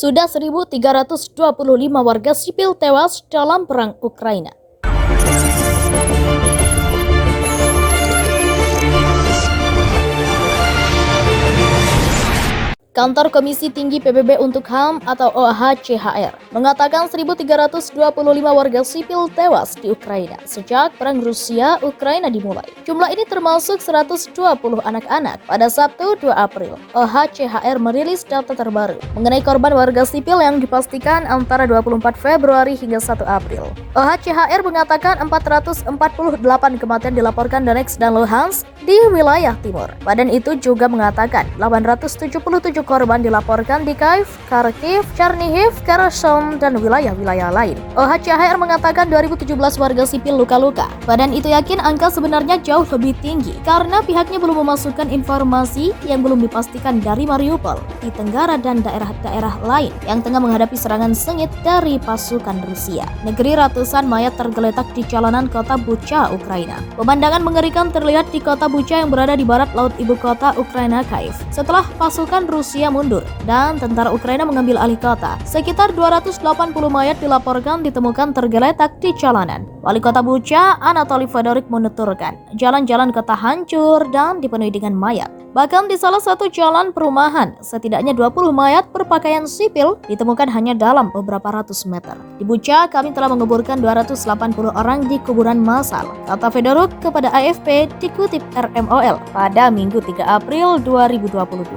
Sudah 1.325 warga sipil tewas dalam perang Ukraina. Kantor Komisi Tinggi PBB untuk HAM atau OHCHR mengatakan 1.325 warga sipil tewas di Ukraina sejak perang Rusia-Ukraina dimulai. Jumlah ini termasuk 120 anak-anak pada Sabtu 2 April. OHCHR merilis data terbaru mengenai korban warga sipil yang dipastikan antara 24 Februari hingga 1 April. OHCHR mengatakan 448 kematian dilaporkan Donetsk dan Luhansk di wilayah timur. Badan itu juga mengatakan 877 korban dilaporkan di Kyiv, Kharkiv, Chernihiv, Kherson, dan wilayah-wilayah lain. OHCHR mengatakan 2017 warga sipil luka-luka. Badan itu yakin angka sebenarnya jauh lebih tinggi karena pihaknya belum memasukkan informasi yang belum dipastikan dari Mariupol di Tenggara dan daerah-daerah lain yang tengah menghadapi serangan sengit dari pasukan Rusia. Negeri ratusan mayat tergeletak di jalanan kota Bucha, Ukraina. Pemandangan mengerikan terlihat di kota Bucha yang berada di barat laut ibu kota Ukraina, Kyiv. Setelah pasukan Rusia mundur dan tentara Ukraina mengambil alih kota, sekitar 280 mayat dilaporkan ditemukan tergeletak di jalanan. Wali kota Bucha, Anatoly Fedorik, menuturkan jalan-jalan kota hancur dan dipenuhi dengan mayat. Bahkan di salah satu jalan perumahan, setidaknya 20 mayat berpakaian sipil ditemukan hanya dalam beberapa ratus meter. Di Bucha, kami telah menguburkan 280 orang di kuburan massal, kata Fedoruk kepada AFP dikutip RMOL pada Minggu 3 April 2022.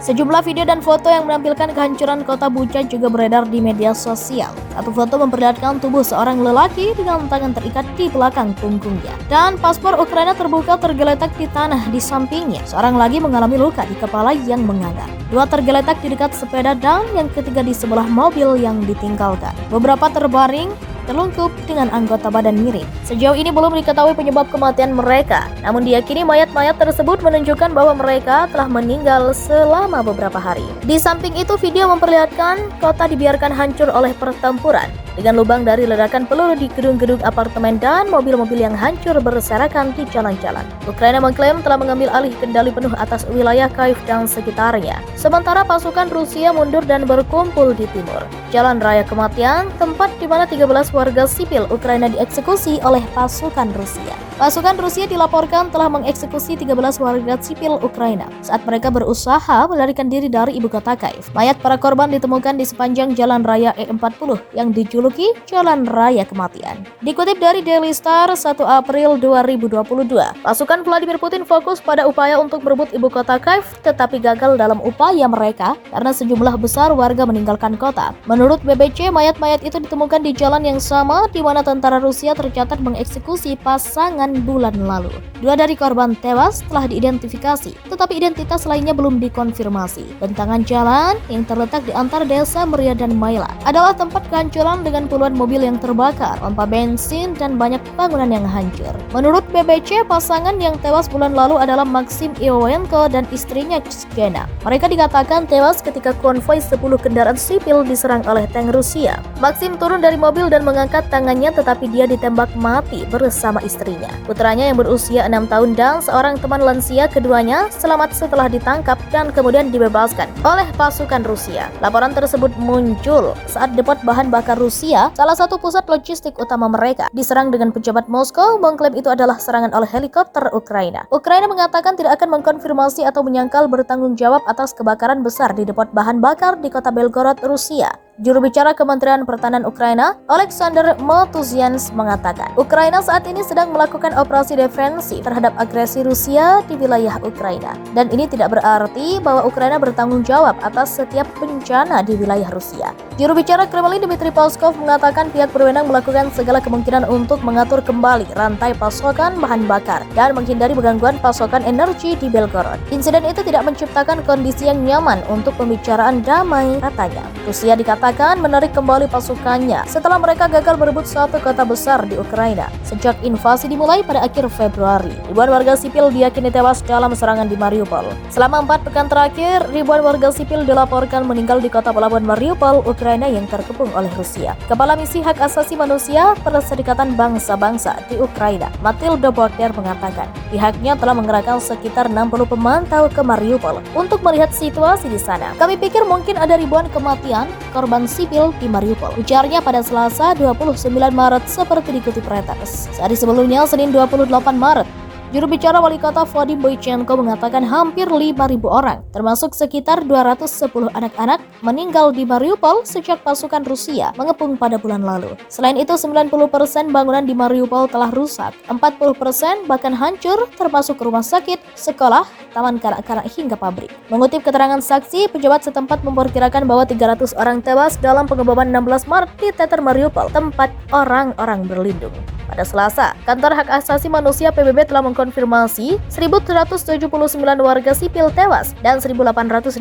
Sejumlah video dan foto yang menampilkan kehancuran kota Bucha juga beredar di media sosial. Satu foto memperlihatkan tubuh seorang lelaki dengan tangan terikat di belakang punggungnya. Dan paspor Ukraina terbuka tergeletak di tanah di sampingnya. Seorang lagi mengalami luka di kepala yang menganga. Dua tergeletak di dekat sepeda dan yang ketiga di sebelah mobil yang ditinggalkan. Beberapa terbaring terlungkup dengan anggota badan miring. Sejauh ini belum diketahui penyebab kematian mereka, namun diyakini mayat-mayat tersebut menunjukkan bahwa mereka telah meninggal selama beberapa hari. Di samping itu, video memperlihatkan kota dibiarkan hancur oleh pertempuran dengan lubang dari ledakan peluru di gedung-gedung apartemen dan mobil-mobil yang hancur berserakan di jalan-jalan. Ukraina mengklaim telah mengambil alih kendali penuh atas wilayah Kyiv dan sekitarnya, sementara pasukan Rusia mundur dan berkumpul di timur. Jalan Raya Kematian, tempat di mana 13 warga sipil Ukraina dieksekusi oleh pasukan Rusia. Pasukan Rusia dilaporkan telah mengeksekusi 13 warga sipil Ukraina saat mereka berusaha melarikan diri dari ibu kota Kyiv. Mayat para korban ditemukan di sepanjang Jalan Raya E40 yang dijuluki Jalan Raya Kematian. Dikutip dari Daily Star 1 April 2022, pasukan Vladimir Putin fokus pada upaya untuk merebut ibu kota Kyiv tetapi gagal dalam upaya mereka karena sejumlah besar warga meninggalkan kota. Menurut BBC, mayat-mayat itu ditemukan di jalan yang sama di mana tentara Rusia tercatat mengeksekusi pasangan bulan lalu. Dua dari korban tewas telah diidentifikasi, tetapi identitas lainnya belum dikonfirmasi. Bentangan jalan yang terletak di antara desa Meria dan Maila adalah tempat kehancuran dengan puluhan mobil yang terbakar, pompa bensin, dan banyak bangunan yang hancur. Menurut BBC, pasangan yang tewas bulan lalu adalah Maxim Iowenko dan istrinya Ksgena. Mereka dikatakan tewas ketika konvoi 10 kendaraan sipil diserang oleh tank Rusia. Maxim turun dari mobil dan mengangkat tangannya, tetapi dia ditembak mati bersama istrinya. Putranya yang berusia 6 tahun dan seorang teman lansia keduanya selamat setelah ditangkap dan kemudian dibebaskan oleh pasukan Rusia. Laporan tersebut muncul saat depot bahan bakar Rusia, salah satu pusat logistik utama mereka, diserang dengan pejabat Moskow mengklaim itu adalah serangan oleh helikopter Ukraina. Ukraina mengatakan tidak akan mengkonfirmasi atau menyangkal bertanggung jawab atas kebakaran besar di depot bahan bakar di kota Belgorod, Rusia. Juru bicara Kementerian Pertahanan Ukraina, Alexander Motuzyans, mengatakan Ukraina saat ini sedang melakukan operasi defensif terhadap agresi Rusia di wilayah Ukraina. Dan ini tidak berarti bahwa Ukraina bertanggung jawab atas setiap bencana di wilayah Rusia. Juru bicara Kremlin Dmitry Peskov mengatakan pihak berwenang melakukan segala kemungkinan untuk mengatur kembali rantai pasokan bahan bakar dan menghindari gangguan pasokan energi di Belgorod. Insiden itu tidak menciptakan kondisi yang nyaman untuk pembicaraan damai, katanya. Rusia dikatakan mengatakan menarik kembali pasukannya setelah mereka gagal berebut satu kota besar di Ukraina. Sejak invasi dimulai pada akhir Februari, ribuan warga sipil diyakini tewas dalam serangan di Mariupol. Selama 4 pekan terakhir, ribuan warga sipil dilaporkan meninggal di kota pelabuhan Mariupol, Ukraina yang terkepung oleh Rusia. Kepala Misi Hak Asasi Manusia Perserikatan Bangsa-Bangsa di Ukraina, Matilda Bogner mengatakan, pihaknya telah mengerahkan sekitar 60 pemantau ke Mariupol untuk melihat situasi di sana. Kami pikir mungkin ada ribuan kematian korban sipil di Mariupol, ujarnya pada Selasa 29 Maret seperti dikutip Reuters. Sehari sebelumnya, Senin 28 Maret, juru bicara wali kota Vadim Boychenko mengatakan hampir 5.000 orang, termasuk sekitar 210 anak-anak, meninggal di Mariupol sejak pasukan Rusia mengepung pada bulan lalu. Selain itu, 90% bangunan di Mariupol telah rusak, 40% bahkan hancur, termasuk rumah sakit, sekolah, taman kanak-kanak hingga pabrik. Mengutip keterangan saksi, pejabat setempat memperkirakan bahwa 300 orang tewas dalam pengeboman 16 Maret di Tatar Mariupol, tempat orang-orang berlindung. Pada Selasa, Kantor Hak Asasi Manusia PBB telah mengkonfirmasi 1.179 warga sipil tewas dan 1.860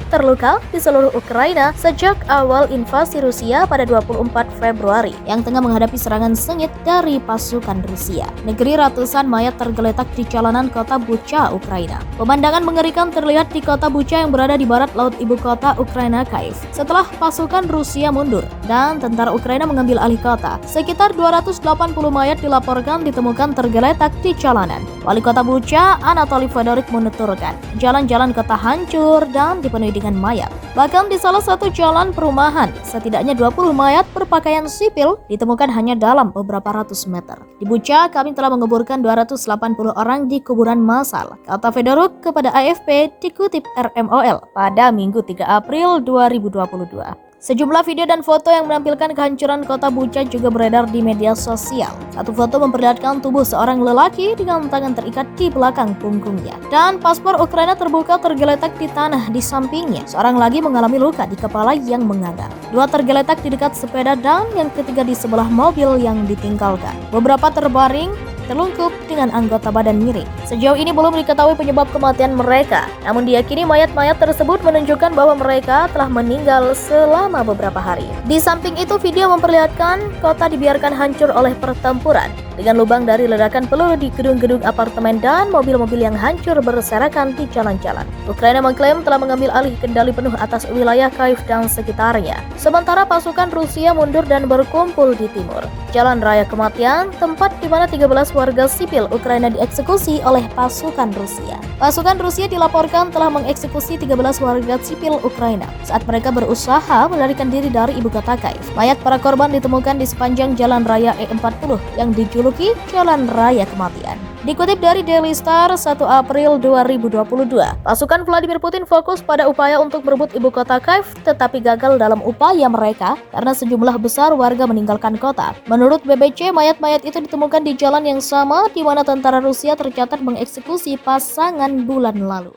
terluka di seluruh Ukraina sejak awal invasi Rusia pada 24 Februari yang tengah menghadapi serangan sengit dari pasukan Rusia. Negeri ratusan mayat tergeletak di jalanan kota Bucha, Ukraina. Pemandangan mengerikan terlihat di kota Bucha yang berada di barat laut ibu kota Ukraina, Kyiv. Setelah pasukan Rusia mundur dan tentara Ukraina mengambil alih kota, sekitar 280 mayat dilaporkan ditemukan tergeletak di jalanan. Wali kota Bucha, Anatoly Fedorik menuturkan, jalan-jalan kota hancur dan dipenuhi dengan mayat. Bahkan di salah satu jalan perumahan, setidaknya 20 mayat berpakaian sipil ditemukan hanya dalam beberapa ratus meter. Di Bucha, kami telah menguburkan 280 orang di kuburan massal, kata Fedoruk kepada AFP dikutip RMOL pada Minggu 3 April 2022. Sejumlah video dan foto yang menampilkan kehancuran kota Bucha juga beredar di media sosial. Satu foto memperlihatkan tubuh seorang lelaki dengan tangan terikat di belakang punggungnya. Dan paspor Ukraina terbuka tergeletak di tanah di sampingnya. Seorang lagi mengalami luka di kepala yang menganga. Dua tergeletak di dekat sepeda dan yang ketiga di sebelah mobil yang ditinggalkan. Beberapa terbaring terlungkup dengan anggota badan miring. Sejauh ini belum diketahui penyebab kematian mereka, namun diyakini mayat-mayat tersebut menunjukkan bahwa mereka telah meninggal selama beberapa hari. Di samping itu, video memperlihatkan kota dibiarkan hancur oleh pertempuran dengan lubang dari ledakan peluru di gedung-gedung apartemen dan mobil-mobil yang hancur berserakan di jalan-jalan. Ukraina mengklaim telah mengambil alih kendali penuh atas wilayah Kyiv dan sekitarnya, sementara pasukan Rusia mundur dan berkumpul di timur. Jalan Raya Kematian, tempat di mana 13 warga sipil Ukraina dieksekusi oleh pasukan Rusia. Pasukan Rusia dilaporkan telah mengeksekusi 13 warga sipil Ukraina saat mereka berusaha melarikan diri dari ibu kota Kyiv. Mayat para korban ditemukan di sepanjang Jalan Raya E40 yang dijuluki Jalan Raya Kematian. Dikutip dari Daily Star 1 April 2022, pasukan Vladimir Putin fokus pada upaya untuk merebut ibu kota Kyiv tetapi gagal dalam upaya mereka karena sejumlah besar warga meninggalkan kota. Menurut BBC, mayat-mayat itu ditemukan di jalan yang sama di mana tentara Rusia tercatat mengeksekusi pasangan bulan lalu.